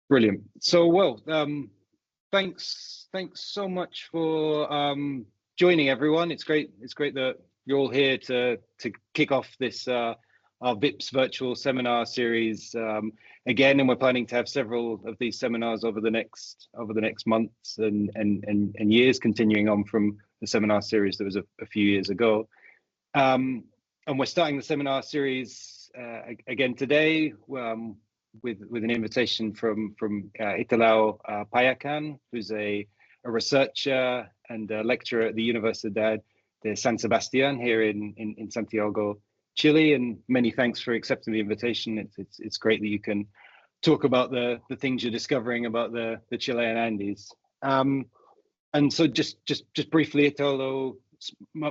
Brilliant. So, well, thanks so much for joining, everyone. It's great that you're all here to kick off this our VIPS virtual seminar series again, and we're planning to have several of these seminars over the next months and years, continuing on from the seminar series that was a few years ago. And we're starting the seminar series again today. With an invitation from Italo Payacan, who's a researcher and a lecturer at the Universidad de San Sebastian here in Santiago, Chile. And many thanks for accepting the invitation. It's great that you can talk about the things you're discovering about the Chilean Andes. And so just briefly, Italo,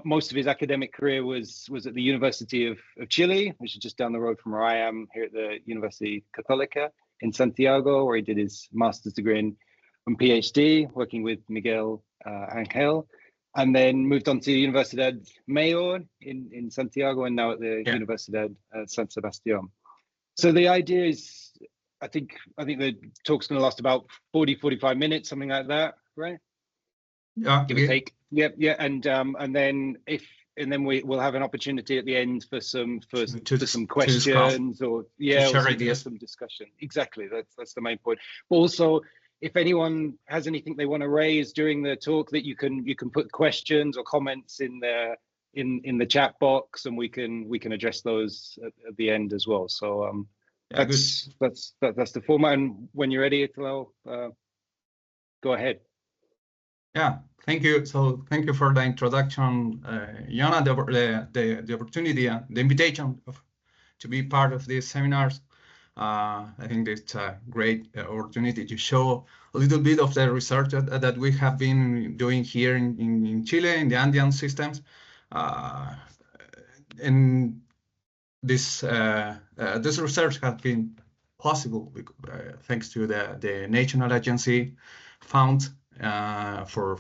most of his academic career was at the University of Chile, which is just down the road from where I am here at the Universidad Católica in Santiago, where he did his master's degree and PhD, working with Miguel Angel, and then moved on to Universidad Mayor in Santiago, and now at the Universidad San Sebastian. So the idea is, I think the talk's going to last about 45 minutes, something like that, right? Yeah, give or take. Yeah, and then we'll have an opportunity at the end for some questions or some discussion. Exactly, that's the main point. But also, if anyone has anything they want to raise during the talk, that you can put questions or comments in the chat box, and we can address those at the end as well. So that's the format. And when you're ready, Italo, go ahead. Yeah, thank you. So thank you for the introduction, Jana, the opportunity, the invitation to be part of these seminars. I think it's a great opportunity to show a little bit of the research that we have been doing here in Chile, in the Andean systems. And this research has been possible thanks to the National Agency Fund for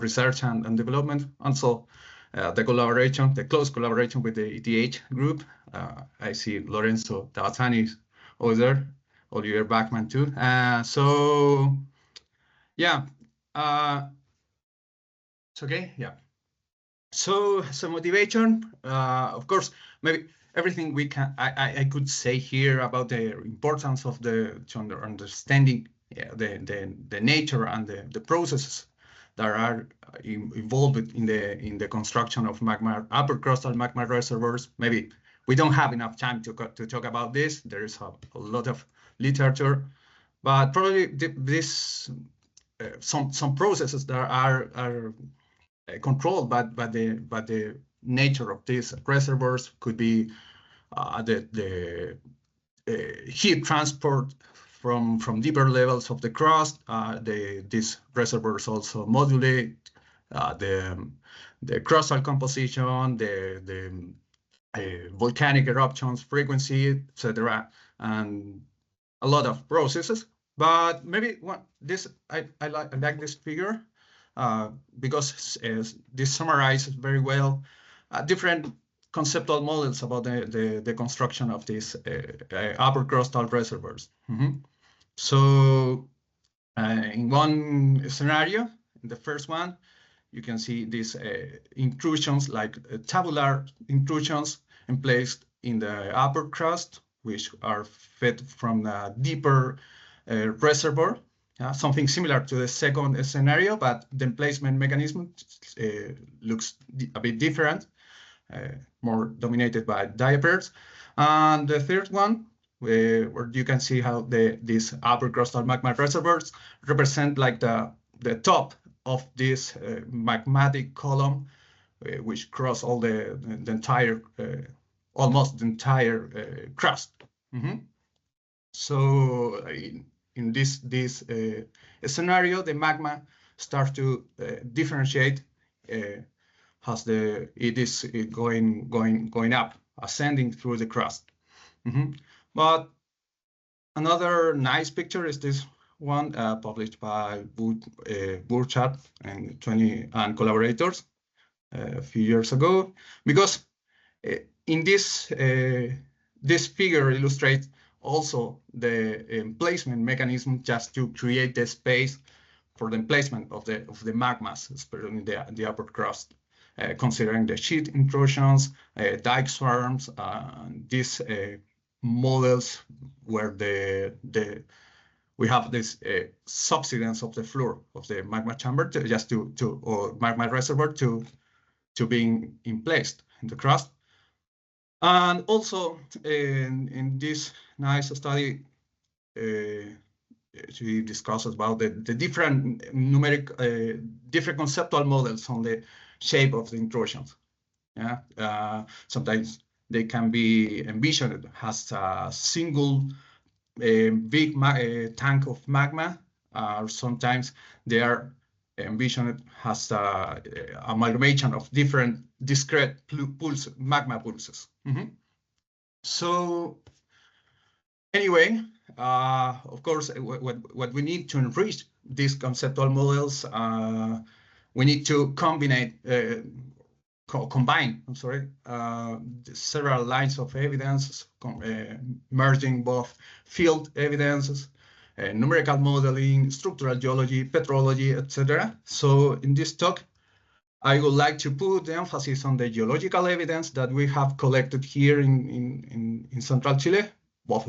research and development. Also, the close collaboration with the ETH group. I see Lorenzo Tabazzani over there, Oliver Bachmann too. So yeah, it's okay. Yeah. So motivation, of course, maybe everything I could say here about the importance of understanding the nature and the processes that are involved in the construction of upper crustal magma reservoirs. Maybe we don't have enough time to talk about this. There is a lot of literature, but probably some processes that are controlled by the nature of these reservoirs could be the heat transport from deeper levels of the crust. These reservoirs also modulate the crustal composition, the volcanic eruptions frequency, etc., and a lot of processes. But maybe I like this figure because this summarizes very well different conceptual models about the construction of these upper crustal reservoirs. So in one scenario, in the first one, you can see these intrusions, like tabular intrusions emplaced in the upper crust, which are fed from a deeper reservoir. Something similar to the second scenario, but the emplacement mechanism looks a bit different, more dominated by diapers. And the third one, where you can see how these upper crustal magma reservoirs represent like the top of this magmatic column, which cross all the entire, almost the entire crust. So in this scenario, the magma starts to differentiate as it is going up, ascending through the crust. But another nice picture is this one published by Burchard and collaborators a few years ago, because in this figure illustrates also the emplacement mechanism just to create the space for the emplacement of the magmas, especially in the upper crust, considering the sheet intrusions, dike swarms, these models where we have this subsidence of the floor of the magma chamber or magma reservoir to being emplaced in the crust. And also in this nice study, she discusses about the different numeric, different conceptual models on the shape of the intrusions. Yeah, sometimes they can be envisioned as a single big tank of magma, or sometimes they are envisioned as a amalgamation of different discrete magma pulses. So anyway, of course, what we need to enrich these conceptual models, we need to combine several lines of evidence, merging both field evidences, numerical modeling, structural geology, petrology, etc. So in this talk, I would like to put the emphasis on the geological evidence that we have collected here in Central Chile, both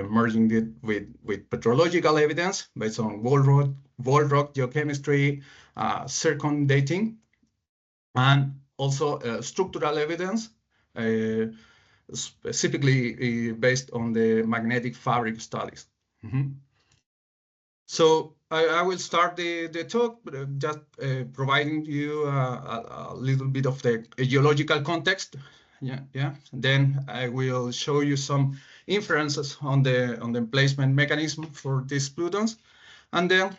merging it with petrological evidence based on wall rock geochemistry, circumdating, and also structural evidence, specifically based on the magnetic fabric studies. So I will start the talk, just providing you a little bit of the geological context. Yeah. Then I will show you some inferences on the emplacement mechanism for these plutons, and then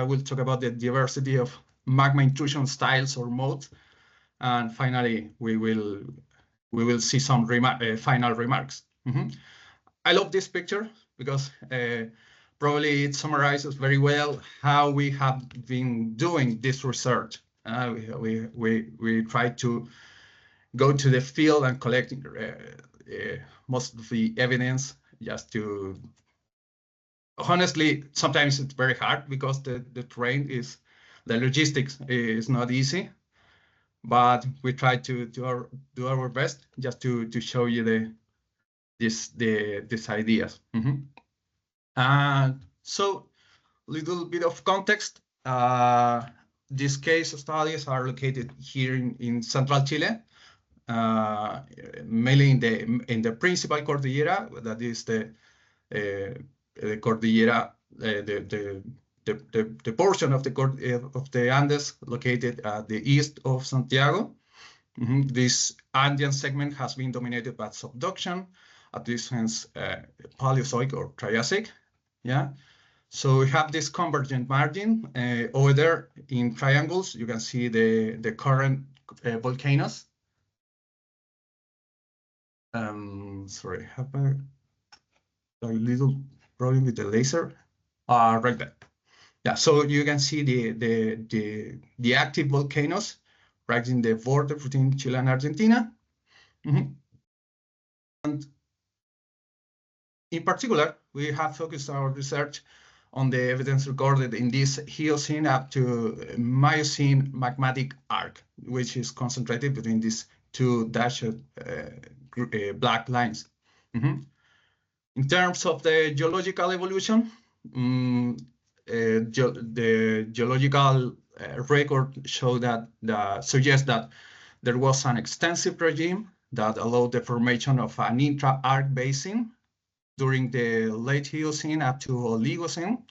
we'll talk about the diversity of magma intrusion styles or modes, and finally we will see some final remarks. I love this picture because probably it summarizes very well how we have been doing this research. We try to go to the field and collect most of the evidence, just to, honestly, sometimes it's very hard because the terrain the logistics is not easy, but we try to do our best just to show you these ideas. So little bit of context. These case studies are located here in Central Chile, mainly in the principal cordillera, that is the cordillera, the portion of the Andes located at the east of Santiago. This Andean segment has been dominated by subduction, at least since Paleozoic or Triassic. Yeah. So we have this convergent margin. Over there in triangles, you can see the current volcanoes. Sorry, I have a little problem with the laser. Right there. Yeah, so you can see the active volcanoes right in the border between Chile and Argentina. And in particular, we have focused our research on the evidence recorded in this Eocene up to Miocene magmatic arc, which is concentrated between these two dashed black lines. In terms of the geological evolution, the geological record suggests that there was an extensive regime that allowed the formation of an intra-arc basin during the late Eocene up to Oligocene,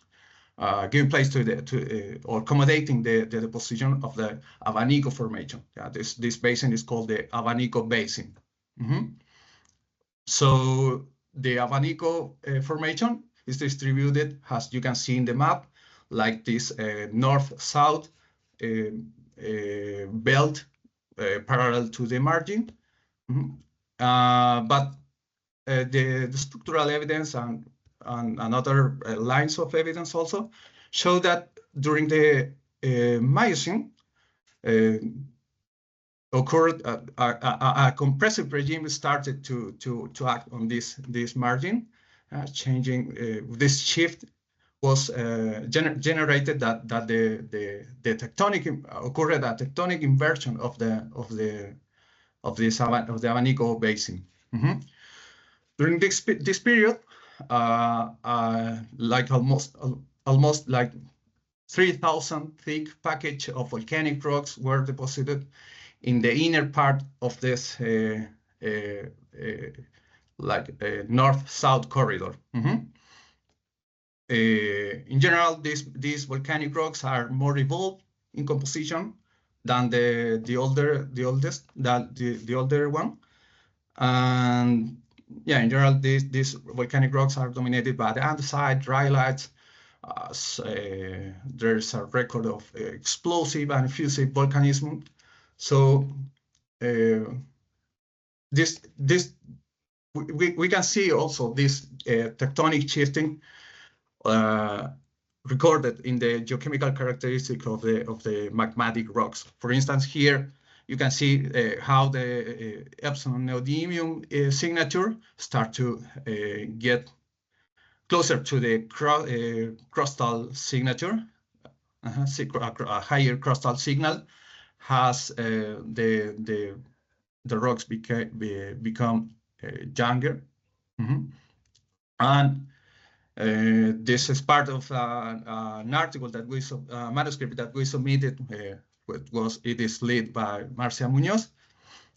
giving place to or accommodating the deposition of the Abanico formation. Yeah, this basin is called the Abanico Basin. So the Abanico formation is distributed, as you can see in the map, like this north-south belt parallel to the margin. But the structural evidence and other lines of evidence also show that during the Miocene, occurred, a compressive regime started to act on this margin, changing this shift was generated that the tectonic occurred a tectonic inversion of the Abanico basin. During this period, like almost like 3,000 thick package of volcanic rocks were deposited in the inner part of this north-south corridor. In general, these volcanic rocks are more evolved in composition than the older one, and yeah, in general, these volcanic rocks are dominated by the andesite, rhyolites. There's a record of explosive and effusive volcanism. So we can see also this tectonic shifting recorded in the geochemical characteristic of the magmatic rocks. For instance, here you can see how the epsilon neodymium signature start to get closer to the crustal signature. A higher crustal signal has the rocks become younger. And this is part of an article that manuscript that we submitted. It is led by Marcia Munoz.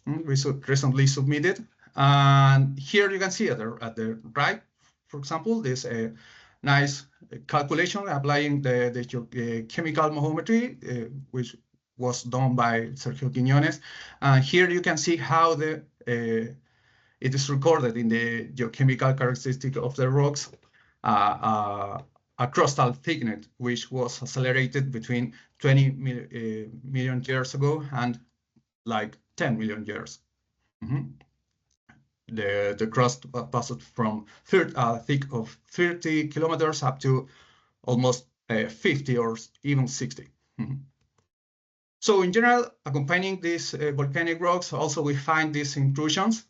We recently submitted, and here you can see at the right, for example, this nice calculation applying the chemical mahometry, which was done by Sergio Quiñones. And here you can see how it is recorded in the geochemical characteristic of the rocks, a crustal thickness, which was accelerated between 20 million years ago and like 10 million years. The crust passed from thick of 30 kilometers up to almost 50 or even 60. So in general, accompanying these volcanic rocks, also we find these intrusions.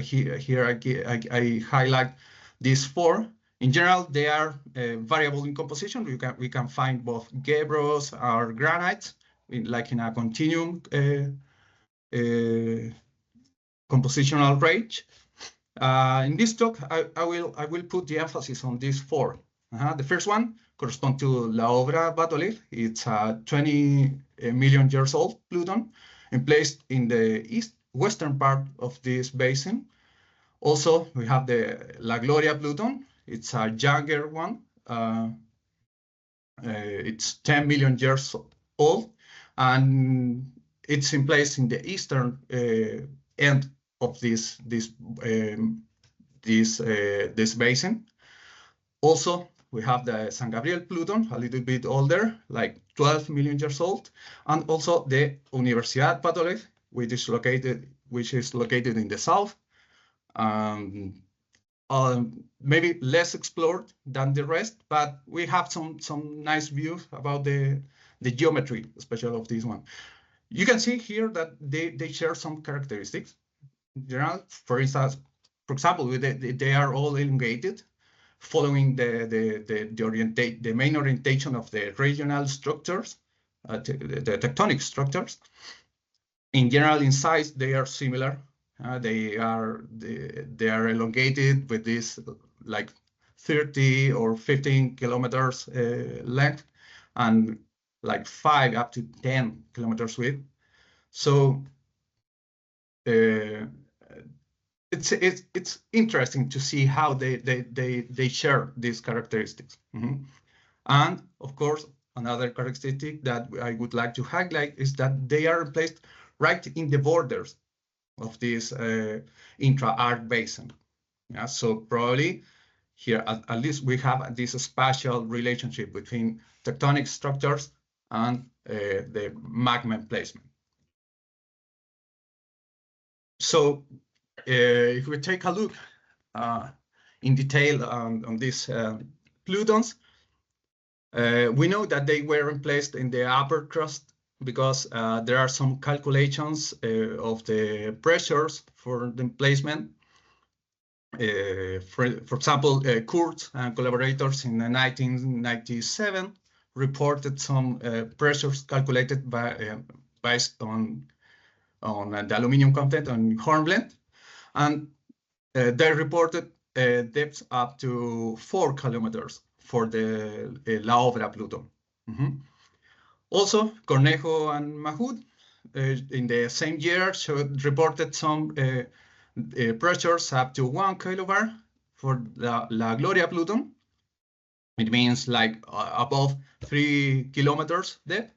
Here I highlight these four. In general, they are variable in composition. We can find both gabbros or granites, like in a continuum compositional range. In this talk, I will put the emphasis on these four. The first one corresponds to La Obra batholith. It's a 20 million years old pluton emplaced in the western part of this basin. Also, we have the La Gloria pluton. It's a younger one. It's 10 million years old, and it's emplaced in the eastern end of this basin. Also, we have the San Gabriel pluton, a little bit older, like 12 million years old, and also the Universidad batholith, which is located in the south. Maybe less explored than the rest, but we have some nice views about the geometry, especially of this one. You can see here that they share some characteristics. In general, for instance, for example, they are all elongated, following the main orientation of the regional structures, the tectonic structures. In general, in size, they are similar. They are elongated with this like 30 or 15 kilometers length and like 5 up to 10 kilometers width. So it's interesting to see how they share these characteristics. And of course, another characteristic that I would like to highlight is that they are placed right in the borders of this intra-arc basin. Yeah, so probably here at least we have this spatial relationship between tectonic structures and the magma emplacement. So if we take a look in detail on these plutons, we know that they were emplaced in the upper crust because there are some calculations of the pressures for the emplacement. For example, Kurtz and collaborators in 1997 reported some pressures calculated by based on the aluminum content on hornblende, and they reported depths up to 4 kilometers for the La Obra Pluton. Also, Cornejo and Mahood in the same year reported some pressures up to 1 kilobar for La Gloria Pluton. It means like above 3 kilometers depth,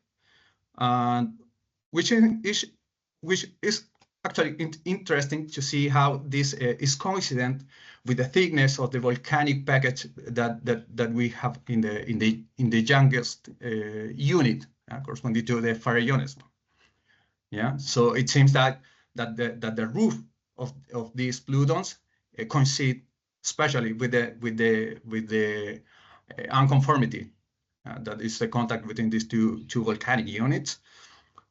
which is actually interesting to see how this is coincident with the thickness of the volcanic package that we have in the youngest unit corresponding to the Farellones. Yeah, so it seems that the roof of these plutons coincide especially with the unconformity that is the contact between these two volcanic units.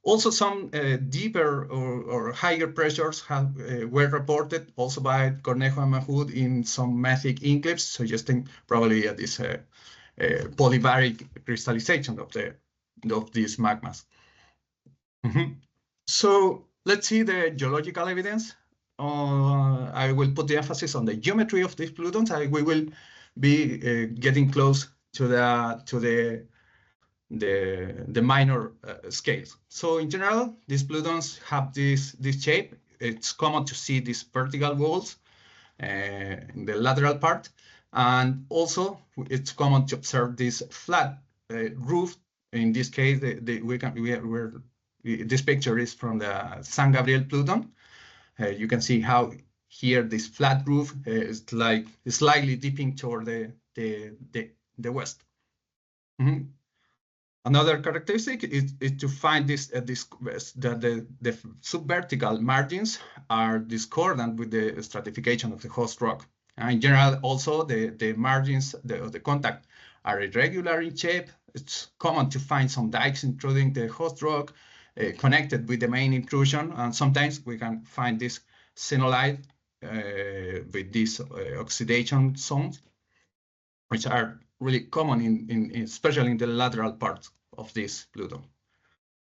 Also, some deeper or higher pressures were reported also by Cornejo and Mahood in some mafic enclaves, suggesting probably this polybaric crystallization of these magmas. So let's see the geological evidence. I will put the emphasis on the geometry of these plutons. We will be getting close to the minor scales. So in general, these plutons have this shape. It's common to see these vertical walls in the lateral part, and also it's common to observe this flat roof. In this case, this picture is from the San Gabriel Pluton. You can see how here this flat roof is like slightly dipping toward the west. Another characteristic is to find the subvertical margins are discordant with the stratification of the host rock. In general, also the margins of the contact are irregular in shape. It's common to find some dikes intruding the host rock connected with the main intrusion, and sometimes we can find this xenolite with these oxidation zones, which are really common especially in the lateral parts of this Pluton.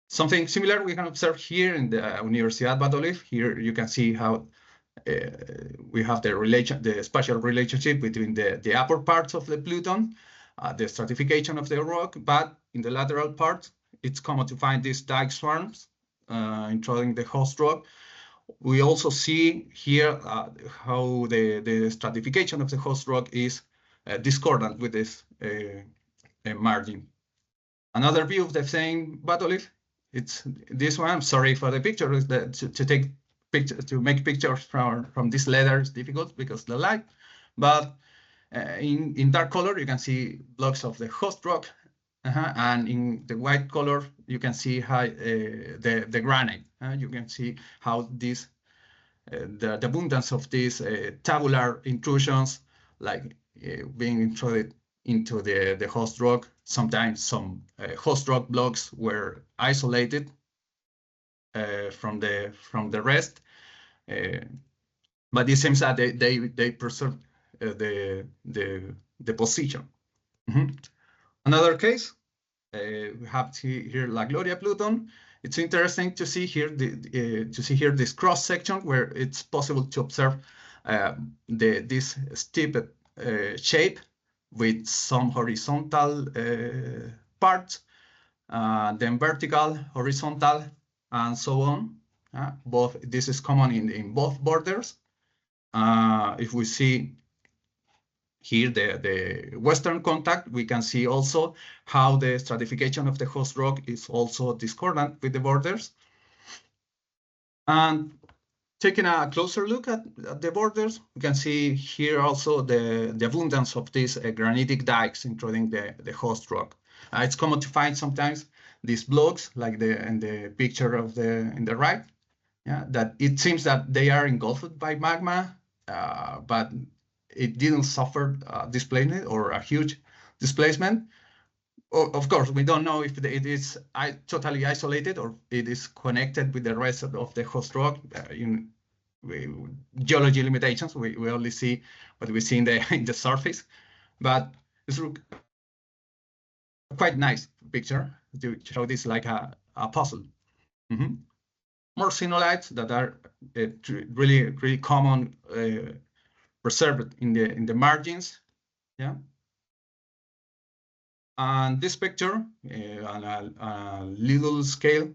Something similar we can observe here in the Universidad Batolif. Here you can see how we have the spatial relationship between the upper parts of the Pluton, the stratification of the rock, but in the lateral part, it's common to find these dike swarms intruding the host rock. We also see here how the stratification of the host rock is discordant with this margin. Another view of the same batolith, it's this one. I'm sorry for the picture. Is that to make pictures from this leather is difficult because of the light. But in dark color, you can see blocks of the host rock, and in the white color, you can see how the granite. You can see how this the abundance of these tabular intrusions, like being intruded into the host rock. Sometimes some host rock blocks were isolated from the rest, but it seems that they preserve the position. Another case, we have here La Gloria Pluton. It's interesting to see here this cross section where it's possible to observe this steep shape with some horizontal parts, then vertical, horizontal, and so on. This is common in both borders. If we see here the western contact, we can see also how the stratification of the host rock is also discordant with the borders. And taking a closer look at the borders, we can see here also the abundance of these granitic dikes intruding the host rock. It's common to find sometimes these blocks, like in the picture in the right, that it seems that they are engulfed by magma, but it didn't suffer displacement or a huge displacement. of course, we don't know if it is totally isolated or it is connected with the rest of the host rock. Geology limitations, we only see what we see in the surface, but it's quite nice picture to show this like a puzzle. More xenolites that are really common, preserved in the margins. Yeah. And this picture on a little scale,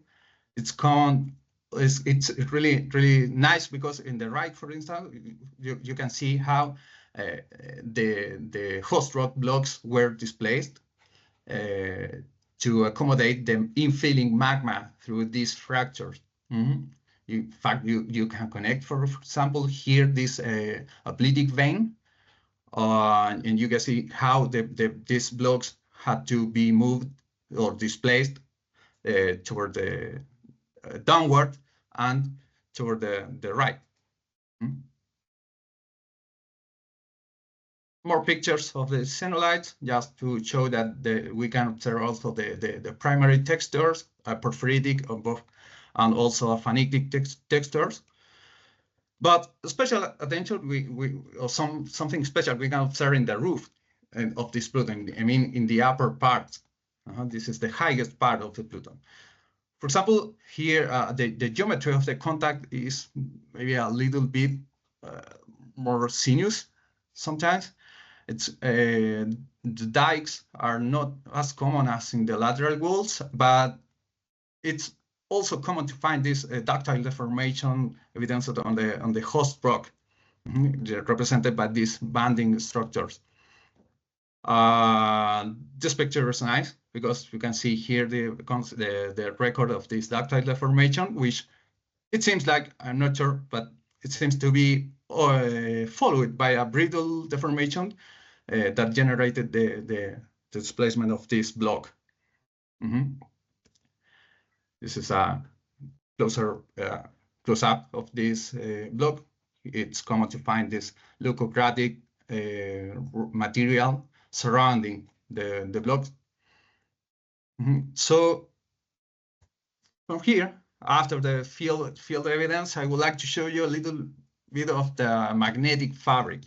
it's common. It's really nice because in the right, for instance, you can see how the host rock blocks were displaced to accommodate the infilling magma through these fractures. In fact, you can connect, for example, here this oblique vein, and you can see how these blocks had to be moved or displaced toward the downward and toward the right. More pictures of the xenolites, just to show that we can observe also the primary textures, porphyritic and also phanetic textures. But special attention, something special we can observe in the roof of this Pluton. I mean, in the upper part. This is the highest part of the Pluton. For example, here the geometry of the contact is maybe a little bit more sinuous sometimes. The dikes are not as common as in the lateral walls, but it's also common to find this ductile deformation evidence on the host rock, represented by these banding structures. This picture is nice because you can see here the record of this ductile deformation, which it seems like, I'm not sure, but it seems to be followed by a brittle deformation that generated the displacement of this block. This is a close-up of this block. It's common to find this leucocratic material surrounding the block. So from here, after the field evidence, I would like to show you a little bit of the magnetic fabric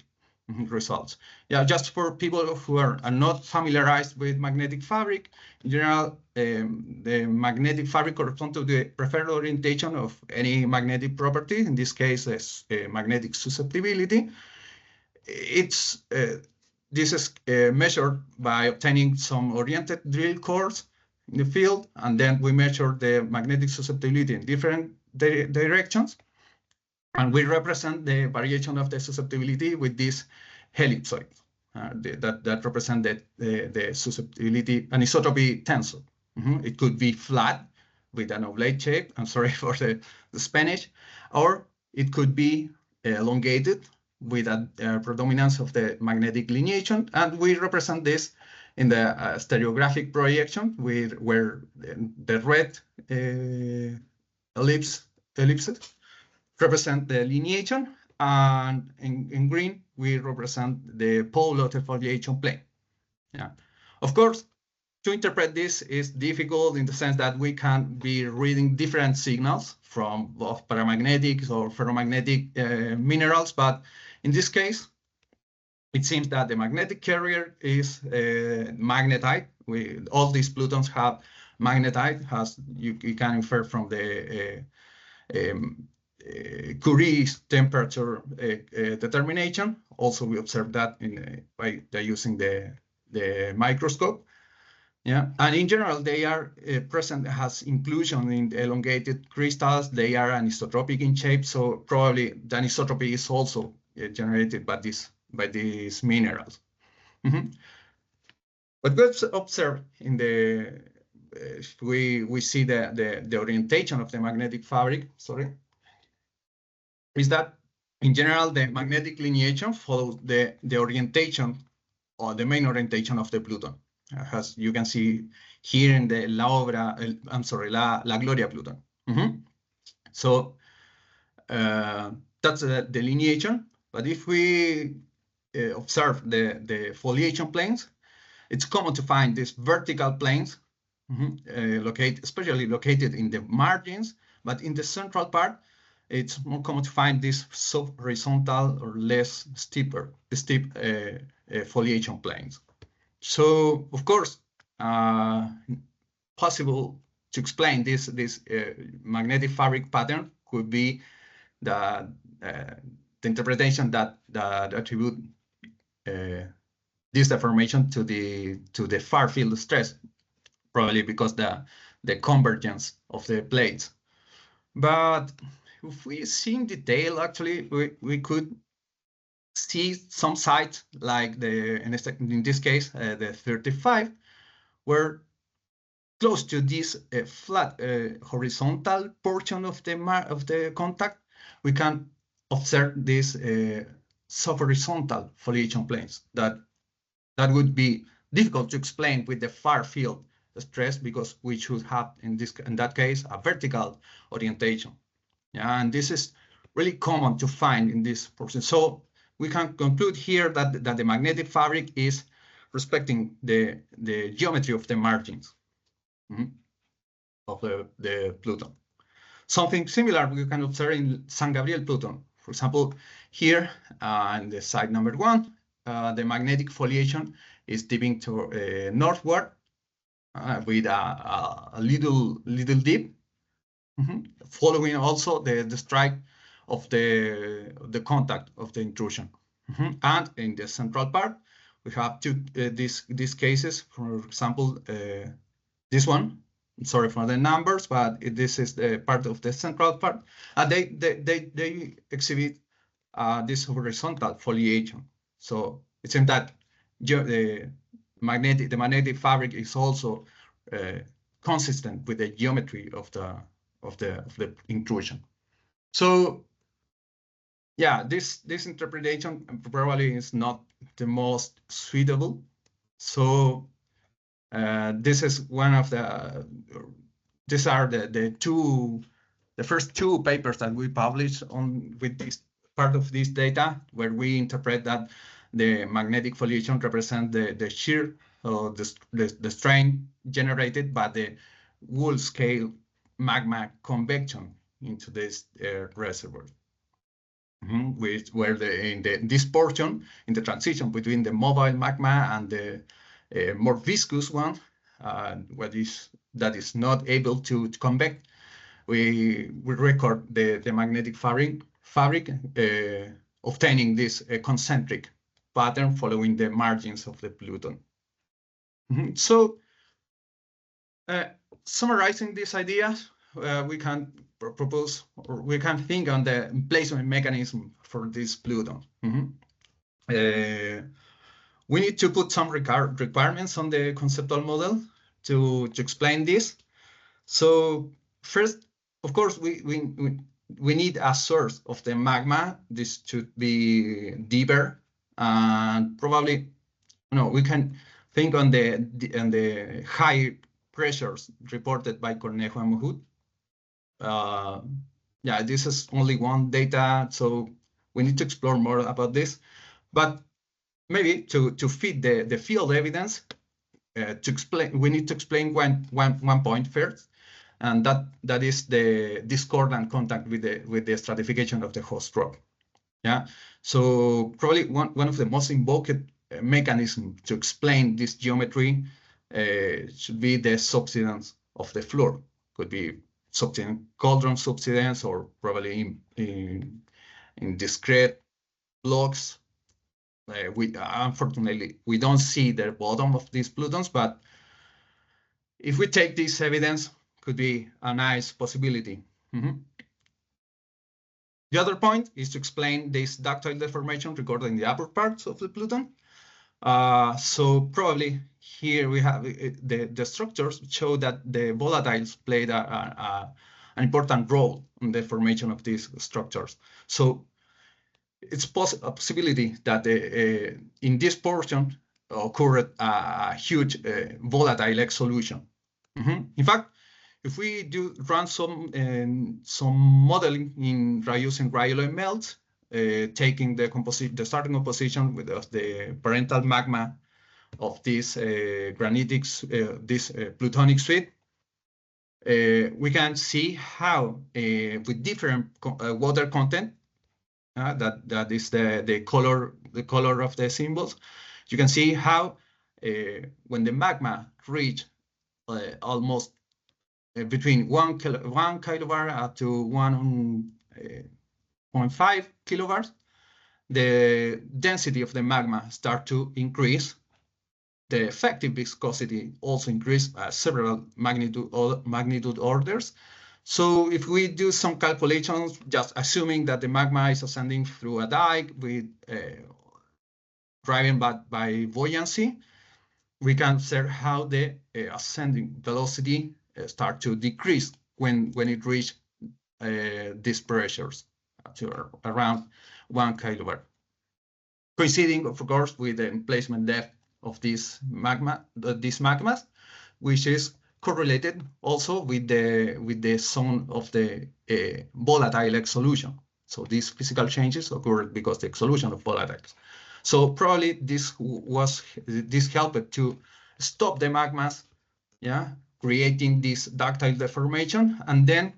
results. Yeah, just for people who are not familiarized with magnetic fabric, in general, the magnetic fabric corresponds to the preferred orientation of any magnetic property. In this case, is magnetic susceptibility. This is measured by obtaining some oriented drill cores in the field, and then we measure the magnetic susceptibility in different directions. And we represent the variation of the susceptibility with this ellipsoid that represent the susceptibility anisotropy tensor. It could be flat with an oblate shape. I'm sorry for the Spanish, or it could be elongated with a predominance of the magnetic lineation, and we represent this in the stereographic projection where the red ellipses represent the lineation, and in green we represent the pole of the foliation plane. Yeah, of course, to interpret this is difficult in the sense that we can be reading different signals from both paramagnetic or ferromagnetic minerals, but in this case, it seems that the magnetic carrier is magnetite. All these plutons have magnetite, as you can infer from the Curie's temperature determination. Also, we observe that by using the microscope. Yeah, and in general, they are present as inclusion in the elongated crystals. They are anisotropic in shape, so probably the anisotropy is also generated by these minerals. But let's observe in the we see the orientation of the magnetic fabric. Sorry, is that in general the magnetic lineation follows the orientation or the main orientation of the Pluton, as you can see here in the La Gloria Pluton. So that's the lineation. But if we observe the foliation planes, it's common to find these vertical planes, especially located in the margins, but in the central part, it's more common to find these sub-horizontal or less steep foliation planes. So, of course, possible to explain this magnetic fabric pattern could be the interpretation that attribute this deformation to the far field stress, probably because the convergence of the plates. But if we see in detail, actually, we could see some sites like in this case the 35, where close to this flat horizontal portion of the contact, we can observe these sub-horizontal foliation planes that would be difficult to explain with the far field stress, because we should have in that case a vertical orientation. Yeah, and this is really common to find in this portion. So we can conclude here that the magnetic fabric is respecting the geometry of the margins of the Pluton. Something similar we can observe in San Gabriel Pluton. For example, here in the side number 1, the magnetic foliation is dipping to northward with a little dip, following also the strike of the contact of the intrusion. And in the central part, we have these cases. For example, this one. Sorry for the numbers, but this is the part of the central part, and they exhibit this horizontal foliation. So it seems that the magnetic fabric is also consistent with the geometry of the intrusion. So yeah, this interpretation probably is not the most suitable. So this is one of these are the first two papers that we published with this part of this data, where we interpret that the magnetic foliation represents the shear or the strain generated by the whole scale magma convection into this reservoir. Where in this portion, in the transition between the mobile magma and the more viscous one, that is not able to convect, we record the magnetic fabric obtaining this concentric pattern following the margins of the Pluton. So, summarizing these ideas, we can propose, or we can think on the emplacement mechanism for this Pluton. We need to put some requirements on the conceptual model to explain this. So first, of course, we need a source of the magma. This should be deeper, and probably we can think on the high pressures reported by Cornejo and Mohut. Yeah, this is only one data, so we need to explore more about this. But maybe to fit the field evidence, we need to explain one point first, and that is the discordant contact with the stratification of the host rock. Yeah, so probably one of the most invoked mechanisms to explain this geometry should be the subsidence of the floor. Could be cauldron subsidence, or probably in discrete blocks. Unfortunately, we don't see the bottom of these Plutons, but if we take this evidence, could be a nice possibility. The other point is to explain this ductile deformation recorded in the upper parts of the Pluton. So probably here we have the structures show that the volatiles played an important role in the formation of these structures. So it's a possibility that in this portion occurred a huge volatile exsolution. In fact, if we run some modeling using rhyolite melts, taking the starting composition with the parental magma of this granitic, this plutonic suite, we can see how with different water content, that is the color of the symbols, you can see how when the magma reach almost between 1 kilobar up to 1.5 kilobars, the density of the magma start to increase. The effective viscosity also increased several magnitude orders. So if we do some calculations, just assuming that the magma is ascending through a dike with driven by buoyancy, we can observe how the ascending velocity start to decrease when it reaches these pressures to around 1 kilobar, coinciding, of course, with the emplacement depth of these magmas, which is correlated also with the zone of the volatile exsolution. So these physical changes occur because the exsolution of volatiles. So probably this helped to stop the magmas, creating this ductile deformation, and then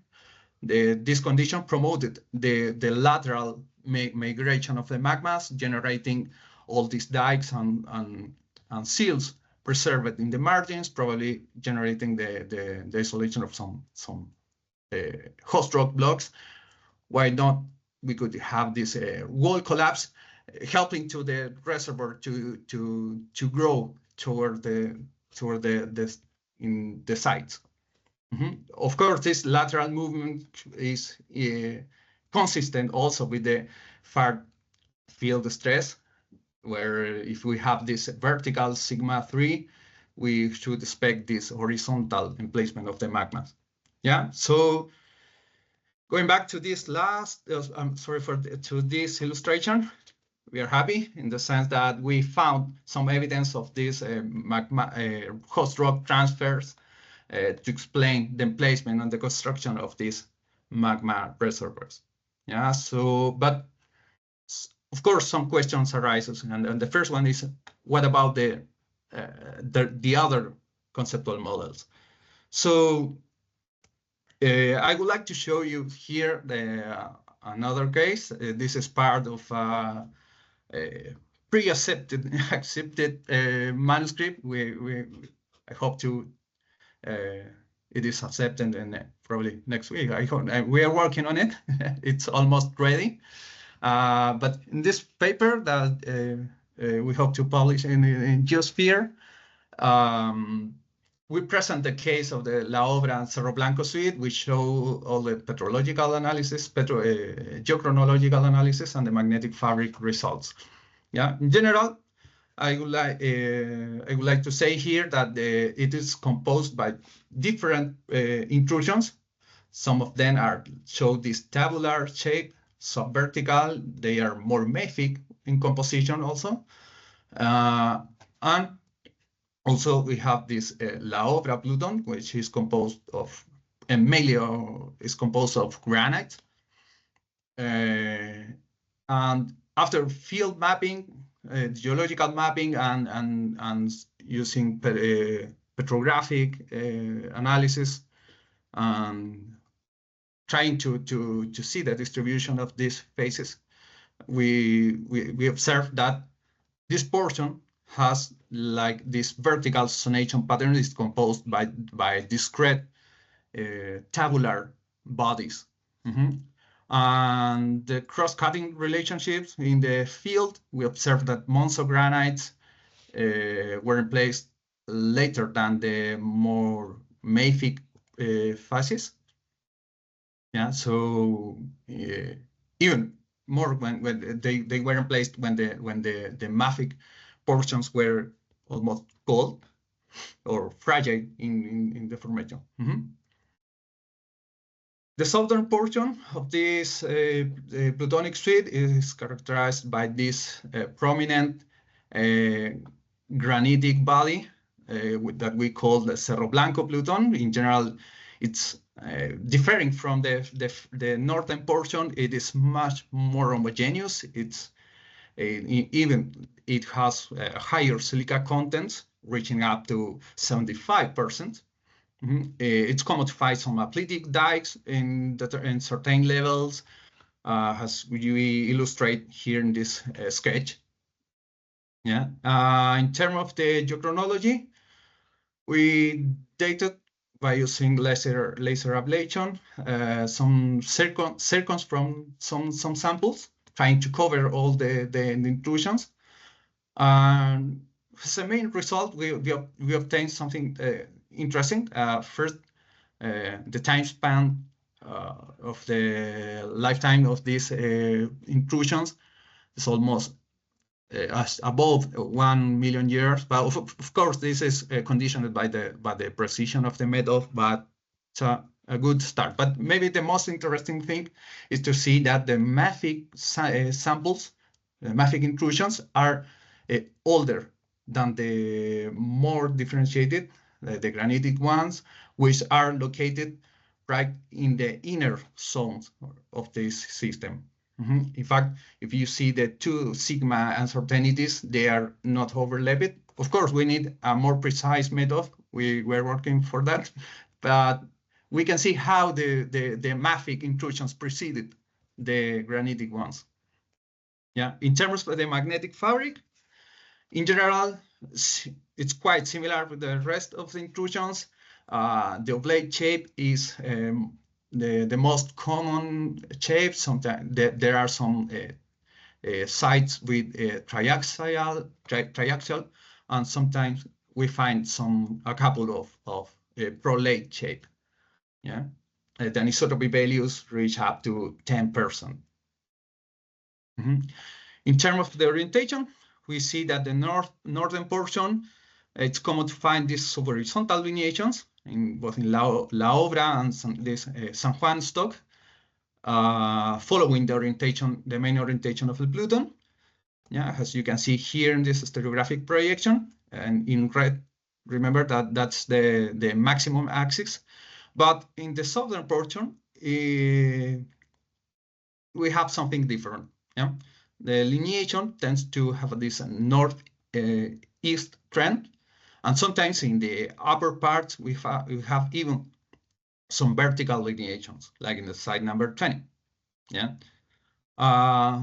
this condition promoted the lateral migration of the magmas, generating all these dikes and seals preserved in the margins, probably generating the isolation of some host rock blocks. Why not? We could have this wall collapse, helping to the reservoir to grow toward the sides. Of course, this lateral movement is consistent also with the far field stress, where if we have this vertical sigma 3, we should expect this horizontal emplacement of the magmas. Yeah, so going back to this to this illustration, we are happy in the sense that we found some evidence of these magma host rock transfers to explain the emplacement and the construction of these magma reservoirs. Yeah, so, but of course, some questions arise, and the first one is, what about the other conceptual models? So I would like to show you here another case. This is part of a pre-accepted manuscript. I hope to it is accepted, and probably next week. I hope we are working on it. It's almost ready. But in this paper that we hope to publish in Geosphere, we present the case of the La Obra and Cerro Blanco suite. We show all the petrological analysis, geochronological analysis, and the magnetic fabric results. Yeah, in general, I would like to say here that it is composed by different intrusions. Some of them show this tabular shape, subvertical. They are more mafic in composition also. And also we have this La Obra Pluton, which is composed of, and mainly is composed of granite. And after field mapping, geological mapping, and using petrographic analysis, trying to see the distribution of these phases, we observe that this portion has like this vertical sonation pattern is composed by discrete tabular bodies. And the cross-cutting relationships in the field, we observe that Monzo granites were placed later than the more mafic phases. Yeah, so even more when they were placed when the mafic portions were almost cold or fragile in the formation. The southern portion of this plutonic suite is characterized by this prominent granitic body that we call the Cerro Blanco Pluton. In general, it's differing from the northern portion. It is much more homogeneous. It's Even it has higher silica contents, reaching up to 75%. It's common to find some apletic dikes in certain levels, as we illustrate here in this sketch. Yeah. In terms of the geochronology, we dated by using laser ablation some circons from some samples, trying to cover all the intrusions. And as a main result, we obtained something interesting. First, the time span of the lifetime of these intrusions is almost above 1 million years. But of course, this is conditioned by the precision of the method, but it's a good start. But maybe the most interesting thing is to see that the mafic samples, the mafic intrusions, are older than the more differentiated, the granitic ones, which are located right in the inner zones of this system. In fact, if you see the two sigma uncertainties, they are not overlapped. Of course, we need a more precise method. We're working for that, but we can see how the mafic intrusions preceded the granitic ones. Yeah, in terms of the magnetic fabric, in general, it's quite similar with the rest of the intrusions. The oblate shape is the most common shape. Sometimes there are some sites with triaxial, and sometimes we find a couple of prolate shape. Yeah, the anisotropy values reach up to 10%. In terms of the orientation, we see that the northern portion, it's common to find these subhorizontal lineations in both in La Obra and this San Juan stock, following the main orientation of the Pluton. Yeah, as you can see here in this stereographic projection, and in red, remember that that's the maximum axis. But in the southern portion, we have something different. Yeah, the lineation tends to have this north-east trend, and sometimes in the upper part we have even some vertical lineations, like in the side number 20. Yeah,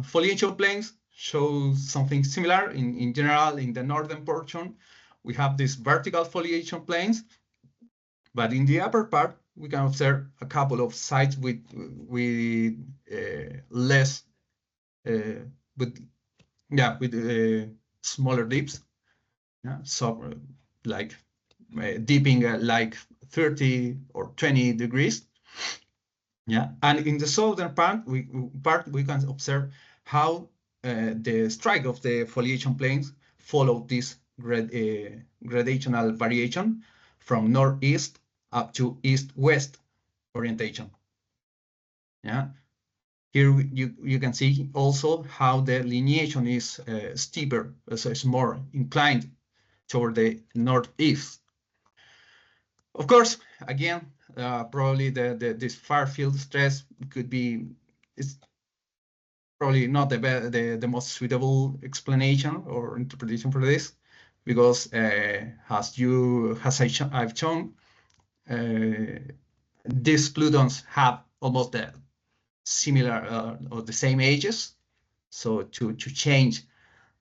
foliation planes show something similar. In general, in the northern portion, we have these vertical foliation planes, but in the upper part, we can observe a couple of sites with less, with smaller dips. Yeah, so like dipping like 30 or 20 degrees. Yeah, and in the southern part, we can observe how the strike of the foliation planes follow this gradational variation from northeast up to east-west orientation. Yeah, here you can see also how the lineation is steeper, so it's more inclined toward the northeast. Of course, again, probably this far field stress could be, it's probably not the most suitable explanation or interpretation for this, because as I've shown, these Plutons have almost the similar or the same ages. So to change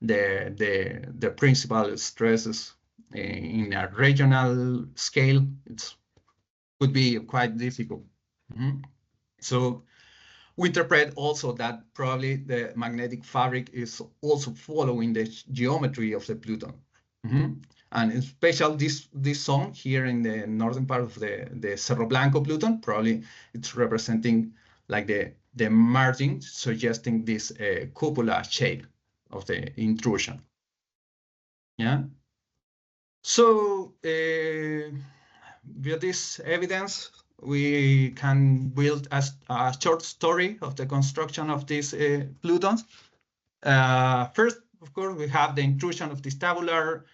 the principal stresses in a regional scale, it could be quite difficult. So we interpret also that probably the magnetic fabric is also following the geometry of the Pluton. And in special, this zone here in the northern part of the Cerro Blanco Pluton, probably it's representing like the margin, suggesting this cupola shape of the intrusion. Yeah. So with this evidence, we can build a short story of the construction of these Plutons. First, of course, we have the intrusion of these tabular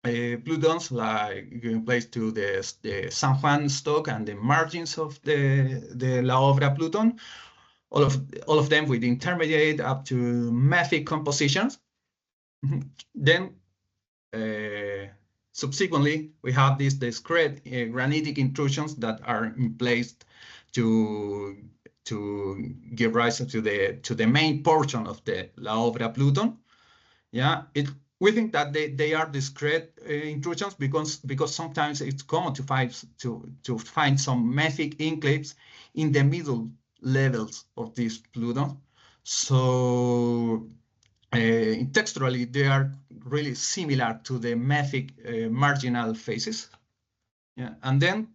Plutons, like giving place to the San Juan stock and the margins of the La Obra Pluton. all of them with intermediate up to mafic compositions. Then subsequently, we have these discrete granitic intrusions that are in place to give rise to the main portion of the La Obra Pluton. Yeah, we think that they are discrete intrusions because sometimes it's common to find some mafic enclaves in the middle levels of this Pluton. So texturally, they are really similar to the mafic marginal phases. Yeah, and then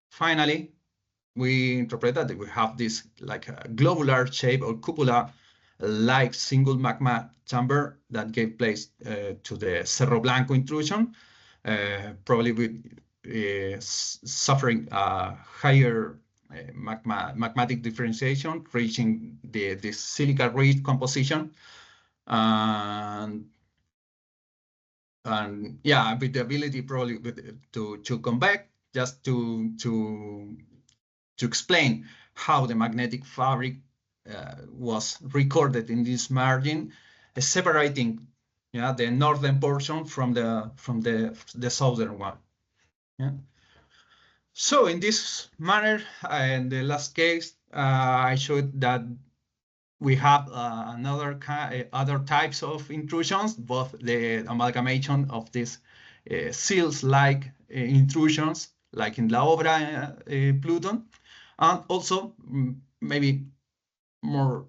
finally, we interpret that we have this like a globular shape or cupola-like single magma chamber that gave place to the Cerro Blanco intrusion, probably with suffering a higher magmatic differentiation, reaching this silica-rich composition. And yeah, with the ability probably to come back just to explain how the magnetic fabric was recorded in this margin, separating the northern portion from the southern one. Yeah. So in this manner, in the last case, I showed that we have other types of intrusions, both the amalgamation of these seals-like intrusions, like in La Obra Pluton, and also maybe more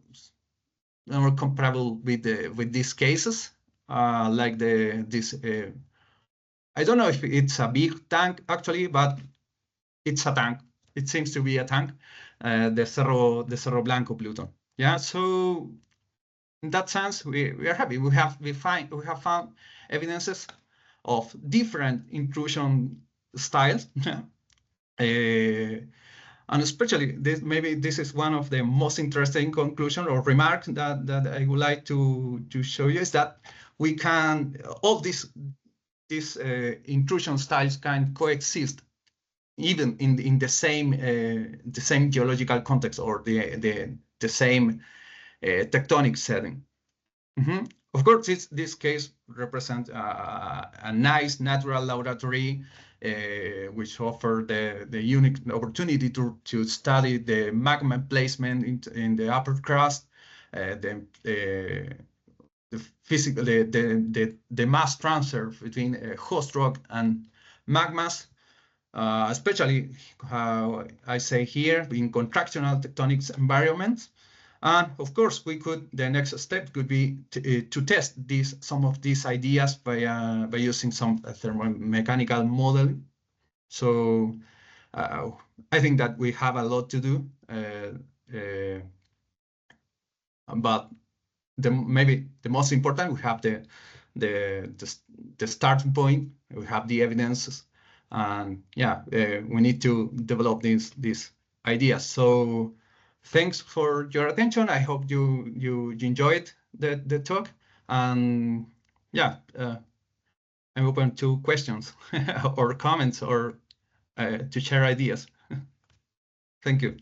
comparable with these cases, like this. I don't know if it's a big tank actually, but it's a tank. It seems to be a tank. The Cerro Blanco Pluton. Yeah, so in that sense, we are happy. We have found evidences of different intrusion styles, and especially maybe this is one of the most interesting conclusion or remark that I would like to show you, is that we can all these intrusion styles can coexist even in the same geological context or the same tectonic setting. Of course, this case represents a nice natural laboratory which offer the unique opportunity to study the magma placement in the upper crust, the physical the mass transfer between host rock and magmas. Especially, I say here, in contractional tectonic environments. And of course, the next step could be to test some of these ideas by using some thermomechanical modeling. So I think that we have a lot to do, but maybe the most important, we have the starting point, we have the evidences, and yeah, we need to develop these ideas. So thanks for your attention. I hope you enjoyed the talk, and yeah, I'm open to questions or comments or to share ideas. Thank you.